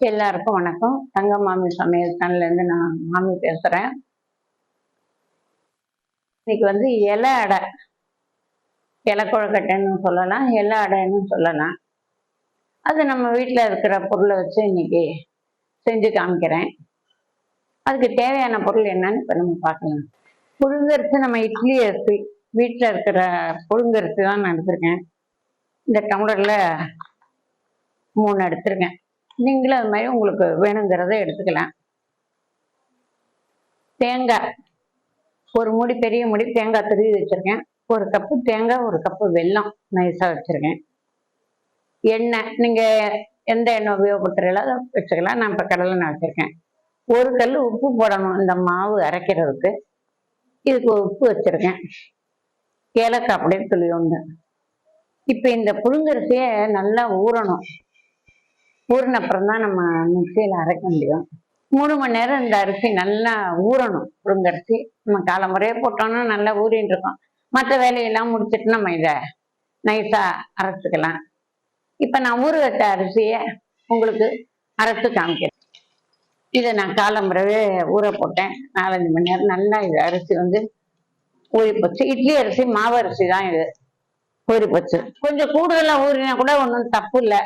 எல்லாருக்கும் வணக்கம். தங்க மாமி சமையல் சேனல்ல இருந்து நான் மாமி பேசுறேன். இன்னைக்கு இலை அடை, இலை கொழுக்கட்டைன்னு சொல்லலாம், இலை அடைன்னு சொல்லலாம். அது நம்ம வீட்டில் இருக்கிற பொருளை வச்சு இன்னைக்கு செஞ்சு காமிக்கிறேன். அதுக்கு தேவையான பொருள் என்னன்னு இப்போ நம்ம பார்க்கலாம். புழுங்கரிசி, நம்ம இட்லி அரிசி, வீட்டில் இருக்கிற புழுங்கரிசி தான் நான் எடுத்திருக்கேன். இந்த டம்ளர்ல 3 எடுத்திருக்கேன். நீங்களும் அது மாதிரி உங்களுக்கு வேணுங்கிறத எடுத்துக்கலாம். தேங்காய், ஒரு மூடி, பெரிய மூடி தேங்காய் துருவி வச்சிருக்கேன். 1 கப்பு தேங்காய், 1 கப்பு வெல்லம் நைஸாக வச்சிருக்கேன். எண்ணெய், நீங்க எந்த எண்ணெய் உபயோகப்படுத்துறீங்களோ அதை வச்சுக்கலாம். நான் இப்போ கடலை வச்சிருக்கேன். 1 கல் உப்பு போடணும் இந்த மாவு அரைக்கிறதுக்கு. இதுக்கு உப்பு வச்சிருக்கேன். ஏலக்காய் அப்படியே துளி ஒன்று. இப்போ இந்த புழுங்கரிசியை நல்லா ஊறணும். ஊறின அப்புறம் தான் நம்ம மிக்சியில் அரைக்க முடியும். 3 மணி நேரம் இந்த அரிசி நல்லா ஊறணும். புழுங்கரிசி நம்ம காலமுறையே போட்டோம்னா நல்லா ஊறின்னு இருக்கோம். மற்ற வேலையெல்லாம் முடிச்சுட்டு நம்ம இதை நைஸாக அரைச்சிக்கலாம். இப்போ நான் ஊற வச்ச அரிசியை உங்களுக்கு அரைச்சி காமிக்கிறேன். இதை நான் காலமுறையே ஊற போட்டேன். 4-5 மணி நேரம் நல்லா இது அரிசி ஊறி போச்சு. இட்லி அரிசி, மாவு அரிசி தான் இது. ஊறி போச்சு. கொஞ்சம் கூடுதலாக ஊறினா கூட ஒன்றும் தப்பு இல்லை,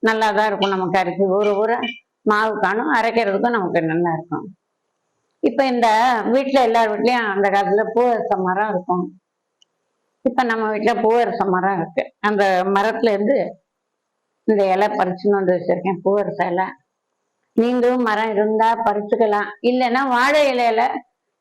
நல்லா தான் இருக்கும். நமக்கு அரிசி ஊற ஊற மாவு காணும், அரைக்கிறதுக்கும் நமக்கு நல்லா இருக்கும். இப்போ இந்த வீட்டில் எல்லார் வீட்லேயும் அந்த காலத்தில் பூவரச மரம் இருக்கும். இப்போ நம்ம வீட்டில் பூவரச மரம் இருக்கு. அந்த மரத்துலேருந்து இந்த இலை பறிச்சுன்னு வந்து வச்சிருக்கேன், பூவரச இலை. நீங்களும் மரம் இருந்தால் பறிச்சுக்கலாம். இல்லைன்னா வாழை இலையில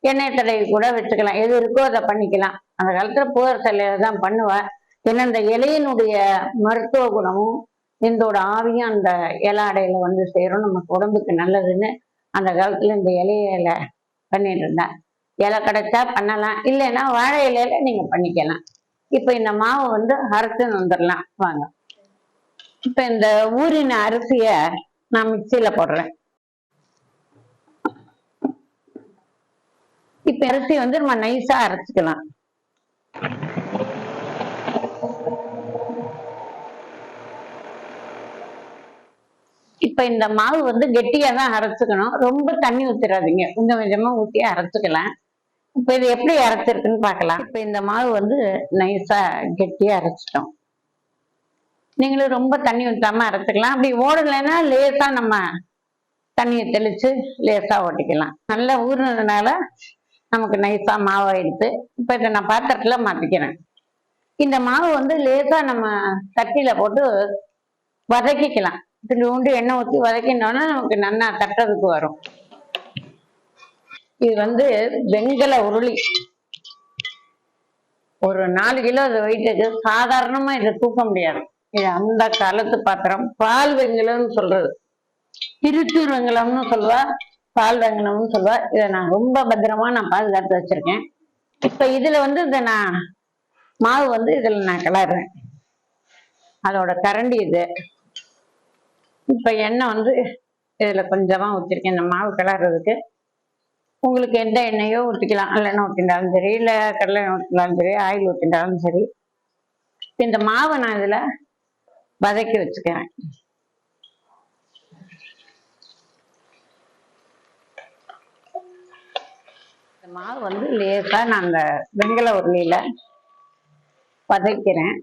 எண்ணெய் தடவி கூட வச்சுக்கலாம். எது இருக்கோ அதை பண்ணிக்கலாம். அந்த காலத்தில் பூவரச இலையில தான் பண்ணுவேன். ஏன்னா இந்த இலையினுடைய மருத்துவ குணமும் இதோட ஆவியும் அந்த இலை அடையில சேரும், நமக்கு உடம்புக்கு நல்லதுன்னு அந்த காலத்துல இந்த இலையில பண்ணிட்டு இருந்தேன். இலை கிடைச்சா பண்ணலாம், இல்லைன்னா வாழை இலையில நீங்க பண்ணிக்கலாம். இப்ப இந்த மாவு அரைச்சுன்னு வந்துடலாம் வாங்க. இப்ப இந்த ஊறின அரிசிய நான் மிக்சியில போடுறேன். இப்ப அரிசி நம்ம நைஸா அரைச்சுக்கலாம். இப்ப இந்த மாவு கெட்டியா தான் அரைச்சுக்கணும். ரொம்ப தண்ணி ஊத்திடாதீங்க, கொஞ்சம் கொஞ்சமா ஊத்தி அரைச்சுக்கலாம். இப்ப இது எப்படி அரைச்சிருக்குன்னு பார்க்கலாம். இப்ப இந்த மாவு நைஸா கெட்டியா அரைச்சிட்டோம். நீங்களும் ரொம்ப தண்ணி ஊத்தாம அரைச்சுக்கலாம். அப்படி ஓடலைன்னா லேசா நம்ம தண்ணியை தெளிச்சு லேசா ஓட்டிக்கலாம். நல்லா ஊறினதுனால நமக்கு நைஸா மாவு ஆயிடுச்சு. இப்ப இதை நான் பாத்திரத்துல மாத்திக்கிறேன். இந்த மாவு லேசா நம்ம தட்டியில போட்டு வதக்கிக்கலாம். துண்டு எண்ணெய் ஊற்றி வதக்கினோன்னா நமக்கு நல்லா தட்டுறதுக்கு வரும். இது வெங்கல உருளி, ஒரு 4 கிலோ அது வெயிட்டுக்கு. சாதாரணமா இதை தூக்க முடியாது. இது அந்த காலத்து பாத்திரம். பால் வெங்கலம்னு சொல்றது, திருச்சூர் வெங்கலம்னு சொல்லுவா, பால் வெங்கலம்னு சொல்லுவா. இதை நான் ரொம்ப பத்திரமா நான் பாதுகாத்து வச்சிருக்கேன். இப்ப இதுல இதை நான் மாவு இதுல நான் கிளறேன். அதோட கரண்டி இது. இப்ப எண்ணெய் இதுல கொஞ்சமா ஊற்றிருக்கேன் இந்த மாவு கிளறதுக்கு. உங்களுக்கு எந்த எண்ணெயோ ஊற்றிக்கலாம். நல்லெண்ணெய் ஊற்றினாலும் சரி, இல்லை கடலை எண்ணெய் ஊற்றினாலும் சரி, ஆயில் ஊற்றினாலும் சரி. இந்த மாவை நான் இதுல வதக்கி வச்சுக்கிறேன். இந்த மாவு லேசா நான் அந்த வெங்கல உருளியில வதக்கிறேன்.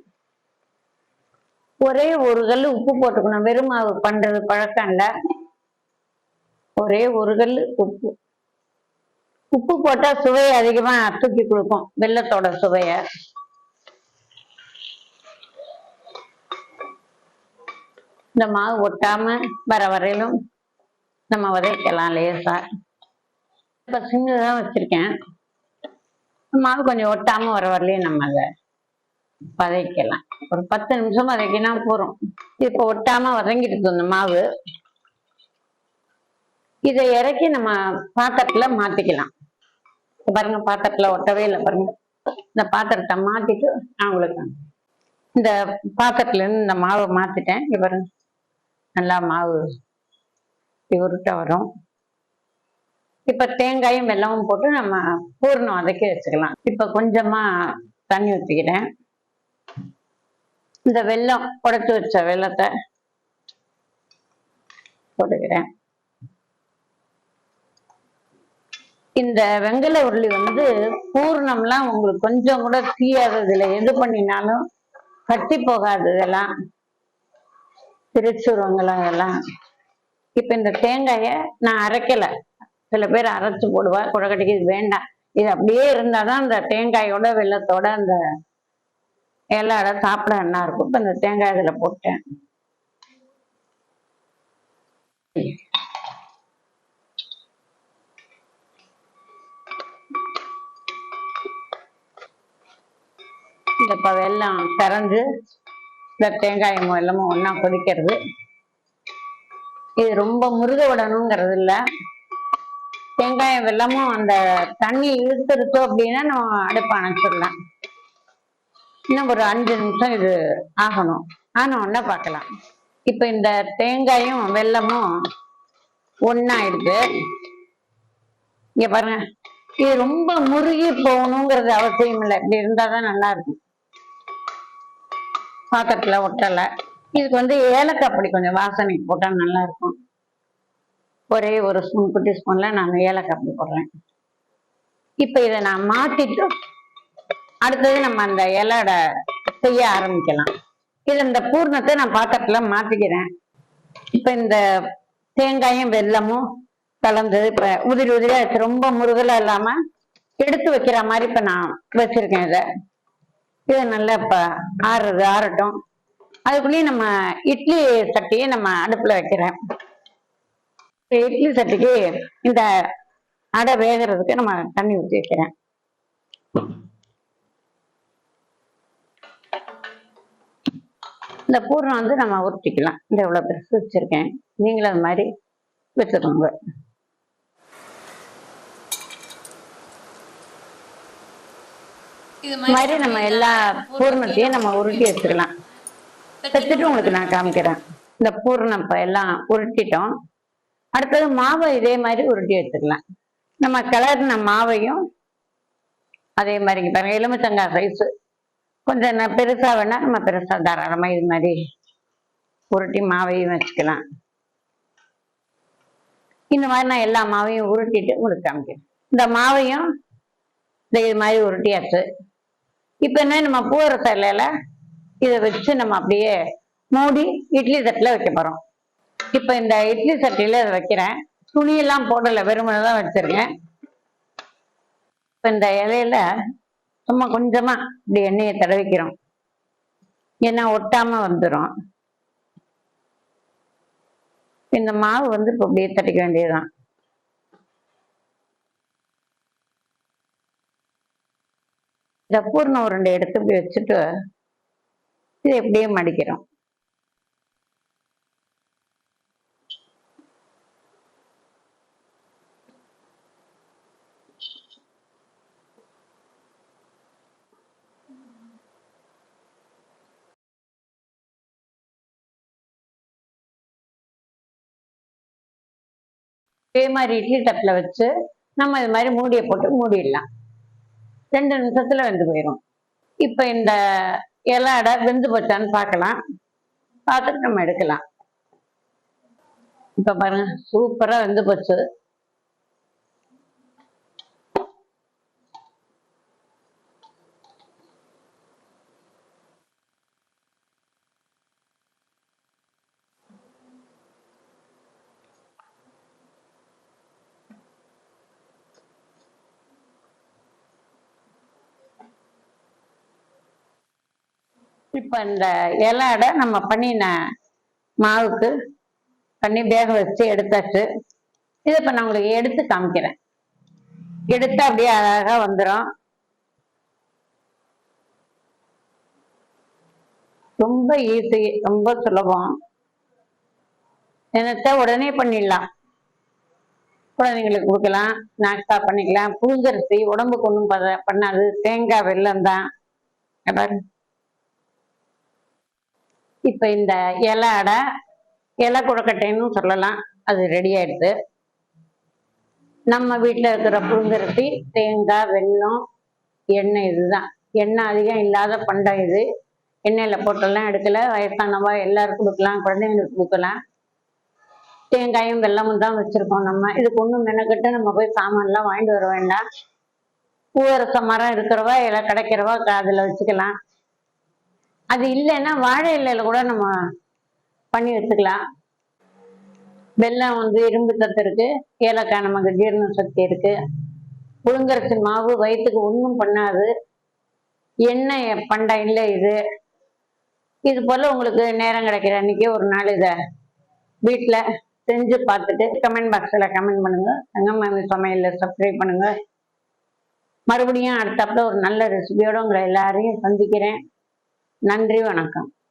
ஒரே 1 கல் உப்பு போட்டுக்கணும். வெறும் மாவு பண்றது பழக்கம் இல்லை. ஒரே 1 கல் உப்பு. உப்பு போட்டா சுவையை அதிகமா தூக்கி கொடுக்கும், வெல்லத்தோட சுவைய. இந்த மாவு ஒட்டாம வர வரையிலும் நம்ம வதக்கலாம் லேசா. இப்ப சிங்கு தான் வச்சிருக்கேன். மாவு கொஞ்சம் ஒட்டாம வர வரலையும் நம்ம அதை வதக்கலாம். ஒரு 10 நிமிஷம் வதக்கினா போறோம். இப்ப ஒட்டாம வதங்கிட்டு இந்த மாவு. இதை இறக்கி நம்ம பாத்திரத்துல மாத்திக்கலாம். பாருங்க, பாத்திரத்துல ஒட்டவே இல்லை பாருங்க. இந்த பாத்திரத்தை மாத்திட்டு நான் உங்களுக்கு இந்த பாத்திரத்துல இருந்து இந்த மாவை மாத்திட்டேன். இங்க பாருங்க, நல்லா மாவு உருட்ட வரும். இப்ப தேங்காயும் வெல்லமும் போட்டு நம்ம பூர்ணம் வதக்கி வச்சுக்கலாம். இப்ப கொஞ்சமா தண்ணி ஊற்றிக்கிறேன். இந்த வெல்லம் உடைச்சு வச்ச வெல்லத்தை போட்டுக்கிறேன். இந்த வெங்கல உருளி வந்து பூர்ணம்லாம் உங்களுக்கு கொஞ்சம் கூட தீயாததுல எது பண்ணினாலும் கட்டி போகாது. இதெல்லாம் திருச்சுருவங்களாம் இதெல்லாம். இப்ப இந்த தேங்காய நான் அரைக்கல. சில பேர் அரைச்சு போடுவா, குழக்கட்டைக்கு. இது வேண்டாம், இது அப்படியே இருந்தாதான் அந்த தேங்காயோட வெள்ளத்தோட அந்த இலை சாப்பிட நல்லா இருக்கும். இப்ப இந்த தேங்காய் இதுல போட்டேன். இப்ப வெல்லம் கரைஞ்சு இந்த தேங்காயும் வெல்லமும் ஒன்னா கொதிக்கிறது. இது ரொம்ப முருக விடணுங்கிறது இல்லை. தேங்காயம் வெல்லமும் அந்த தண்ணி இழுத்துருச்சோம் அப்படின்னா நம்ம அடுப்பை அணைச்சிடலாம். இன்னும் ஒரு 5 நிமிஷம் இது ஆகணும். ஆனோன்னா பார்க்கலாம். இப்ப இந்த தேங்காயும் வெல்லமும் ஒன்னாயிடுது. இங்க பாருங்க, இது ரொம்ப முருகி போகணுங்கிறது அவசியம் இல்லை. இப்படி இருந்தாதான் நல்லா இருக்கும். பாத்திரத்துல ஒட்டலை. இதுக்கு வந்து ஏலக்காய் பொடி கொஞ்சம் வாசனைக்கு போட்டா நல்லா இருக்கும். ஒரே ஒரு ஸ்பூன், குட்டி ஸ்பூன்ல நான் ஏலக்காய் பொடி போடுறேன். இப்ப இதை நான் மாத்திட்டு அடுத்தது நம்ம அந்த இலையோட செய்ய ஆரம்பிக்கலாம். இது இந்த பூர்ணத்தை நான் பாத்திரத்துல மாத்திக்கிறேன். இப்ப இந்த தேங்காயும் வெல்லமும் கலந்தது இப்ப உதிரி உதிரியா வச்சு ரொம்ப முருகலா இல்லாம எடுத்து வைக்கிற மாதிரி இப்ப நான் வச்சிருக்கேன். இதை நல்லா இப்ப ஆறட்டும். அதுக்குள்ளேயும் நம்ம இட்லி சட்டியை நம்ம அடுப்புல வைக்கிறேன். இட்லி சட்டிக்கு இந்த அடை வேகிறதுக்கு நம்ம தண்ணி ஊற்றி வைக்கிறேன். இந்த பூர்ணம் வந்து நம்ம உருட்டிக்கலாம். இந்த இவ்வளவு பெருசு வச்சிருக்கேன், நீங்களும் அது மாதிரி வச்சுக்கோங்க. இது மாதிரி நம்ம எல்லா பூர்ணத்தையும் நம்ம உருட்டி வச்சுக்கலாம். வச்சுட்டு உங்களுக்கு நான் காமிக்கிறேன். இந்த பூர்ணம் இப்ப எல்லாம் உருட்டிட்டோம். அடுத்தது மாவை இதே மாதிரி உருட்டி வச்சுக்கலாம். நம்ம கிளறின மாவையும் அதே மாதிரி பாருங்க, எலுமிச்சங்காய் சைஸ் கொஞ்சம் பெருசா வேணா நம்ம பெருசா தாராளமா இது மாதிரி உருட்டி மாவையும் வச்சுக்கலாம். இந்த மாதிரி நான் எல்லா மாவையும் உருட்டிட்டு உங்களுக்கு காமிக்கிறேன். இந்த மாவையும் இது மாதிரி உருட்டியாச்சு. இப்ப என்ன, நம்ம பூவரச இலையில இதை வச்சு நம்ம அப்படியே மூடி இட்லி தட்டுல வைக்க போறோம். இப்ப இந்த இட்லி சட்டியில இதை வைக்கிறேன். துணியெல்லாம் போடல, வெறுமனதான் வச்சிருக்கேன். இப்ப இந்த இலையில சும்மா கொஞ்சமா இப்படி எண்ணெயை தடவிக்கிறோம், ஏன்னா ஒட்டாம வந்துடும். இந்த மாவு வந்து இப்ப அப்படியே தட்டிக்க வேண்டியதுதான். இந்த பூர்ண உருண்டை எடுத்து இப்படி வச்சுட்டு இது எப்படியே மடிக்கிறோம். இதே மாதிரி இட்லி தட்டுல வச்சு நம்ம இது மாதிரி மூடியை போட்டு மூடிடலாம். 2 நிமிஷத்துல வெந்து போயிடும். இப்ப இந்த இலை அடை வெந்து போச்சான்னு பார்க்கலாம். பார்த்துட்டு நம்ம எடுக்கலாம். இப்ப பாருங்க, சூப்பரா வெந்து போச்சு. இப்ப இந்த இலை அடை நம்ம பண்ணின மாவுக்கு பண்ணி வேக வச்சு எடுத்தாச்சு. இதை இப்ப நான் உங்களுக்கு எடுத்து காமிக்கிறேன். எடுத்து அப்படியே அழகா வந்துடும். ரொம்ப ஈஸி, ரொம்ப சுலபம். என்னத்த உடனே பண்ணிடலாம். குழந்தைங்களுக்கு கொடுக்கலாம், ஸ்நாக்ஸா பண்ணிக்கலாம். புழுங்கரிசி உடம்புக்கு ஒன்றும் பண்ணாது. தேங்காய் வெல்லம் தான். இப்ப இந்த இலை அடை, இலை கொழுக்கட்டைன்னு சொல்லலாம், அது ரெடி ஆயிடுது. நம்ம வீட்டுல இருக்கிற புழுங்கரிசி, தேங்காய், வெல்லம், எண்ணெய், இதுதான். எண்ணெய் அதிகம் இல்லாத பண்டம் இது. எண்ணெயில போட்டெல்லாம் எடுக்கல. வயசானவா எல்லாருக்கும் கொடுக்கலாம், குழந்தைங்களுக்கு கொடுக்கலாம். தேங்காயும் வெல்லமும் தான் வச்சிருக்கோம். நம்ம இதுக்கு ஒண்ணும் மெனக்கட்டு நம்ம போய் சாமான்லாம் வாங்கிட்டு வர வேண்டாம். பூவரச மரம் இருக்கிறவா, இலை கிடைக்கிறவா அதுல வச்சுக்கலாம். அது இல்லைன்னா வாழை இலையில கூட நம்ம பண்ணி வச்சுக்கலாம். வெல்லம் இரும்பு சத்து இருக்கு, ஏலக்காய் நமக்கு ஜீரண சக்தி இருக்கு. புழுங்கரிசி மாவு வயிற்றுக்கு ஒன்றும் பண்ணாது. எண்ணெய் பண்டம் இல்லை இது. இது போல உங்களுக்கு நேரம் கிடைக்கிற அன்னைக்கு ஒரு நாள் இதை வீட்டுல செஞ்சு பார்த்துட்டு கமெண்ட் பாக்ஸ்ல கமெண்ட் பண்ணுங்க. தங்கமணி சமையல்ல சப்ஸ்கிரைப் பண்ணுங்க. மறுபடியும் அடுத்தாப்புல ஒரு நல்ல ரெசிபியோட உங்களை எல்லாரையும் சந்திக்கிறேன். நன்றி, வணக்கம்.